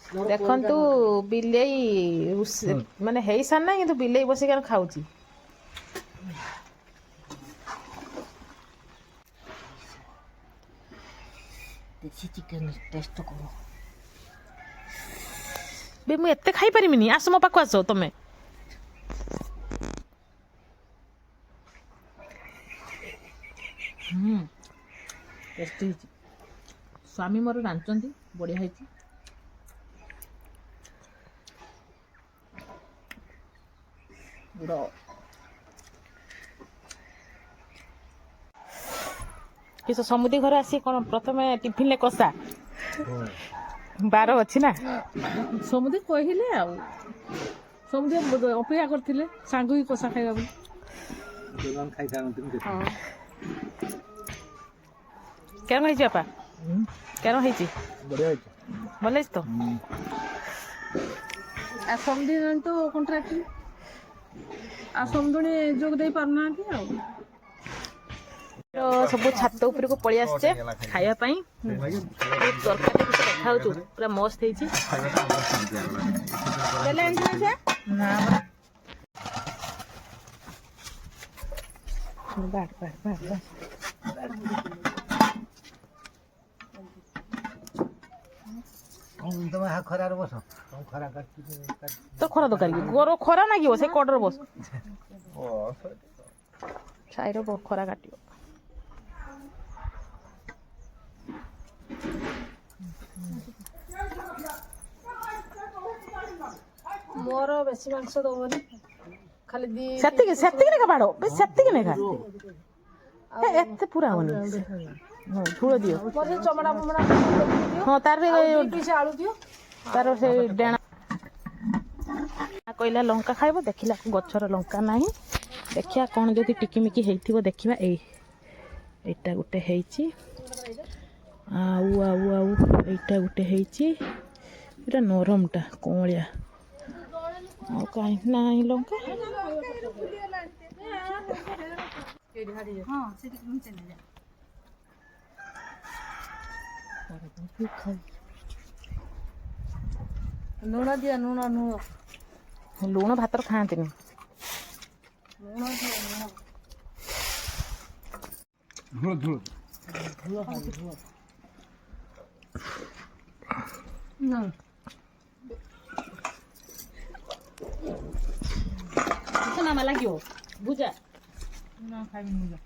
ଦେଖନ୍ତୁ ବିଲେଇ ମାନେ ହେଇ ସାରିନା କିନ୍ତୁ ବିଲେଇ ବସିକି ଖାଉଛି। ଦେଶୀ ଚିକେନ ଟେଷ୍ଟ କର। ବେ ମୁଁ ଏତେ ଖାଇପାରିବିନି, ଆସ ମୋ ପାଖକୁ ଆସ ତମେ। ଟେଷ୍ଟି ହେଇଛି। ସ୍ୱାମୀ ମୋର ରାନ୍ଧୁଛନ୍ତି, ବଢ଼ିଆ ହେଇଛି। କିସ ସମୁଦି ଘର ଆସି କ'ଣ ପ୍ରଥମେ ଟିଫିନରେ କଷା ବାର ଅଛି ନା। ସମୁଦି କହିଲେ ଆଉ ସମୁଦି ଅପେକ୍ଷା କରିଥିଲେ ସାଙ୍ଗ ହିଁ କଷା ଖାଇବା ବୋଲି। କେନ ହେଇଛି ବାପା? କେନ ହେଇଛି? ବଢିଆ ହେଇଛି। ଭଲ ହେଇଛି ତ। ଆଉ ସମୁଦି ତ କଣ୍ଟ୍ରାକ୍ଟ ଆଉ ସମୁଦୁଣୀ ଯୋଗ ଦେଇ ପାରୁନାହାନ୍ତି ଆଉ। ସବୁ ଛାତ ଉପରକୁ ପଳେଇ ଆସିଛେ ଖାଇବା ପାଇଁ। ତରକାରୀ ଦେଖାଉଛୁ ପୁରା ମସ୍ତ ହେଇଛି। ତମେ ଖରାରେ ବସ, ଖରା ତ ଖରା ଦରକାର କି ଗୋର ଖରା ନାଗିବ ସେ କଡରେ ବସ। ଛାଇର ଖରା କାଟିବ। ମୋର ବେଶୀ ମାଂସ ଦବନି, ଖାଲି ସେତିକି ସେତିକି ନେଖା ବାଡ଼, ସେତିକି ନେଖା ଏତେ ପୁରା ହବନି। ଝୋଳ ଦିଅ। ଚମଡ଼ା ଫମଡ଼ା ହଁ ତାର ଆଳୁ ଦିଅ। ତାର ସେ ଡେଣା କହିଲା ଲଙ୍କା ଖାଇବ, ଦେଖିଲାକୁ ଗଛର ଲଙ୍କା ନାହିଁ। ଦେଖିବା କ'ଣ ଯଦି ଟିକିମିକି ହେଇଥିବ ଦେଖିବା। ଏଇଟା ଗୋଟେ ହେଇଛି, ଆଉ ଏଇଟା ଗୋଟେ ହେଇଛି। ଏଇଟା ନରମଟା କଅଁଳିଆ, ଆଉ କାହିଁ ନାହିଁ ଲଙ୍କା। ଲୁଣ ଦିଅ, ଲୁଣ ଭାତର ଖାଆନ୍ତିନି। ମାମା ଲାଗିବ ଭୁଜା। ଖାଇବିନି।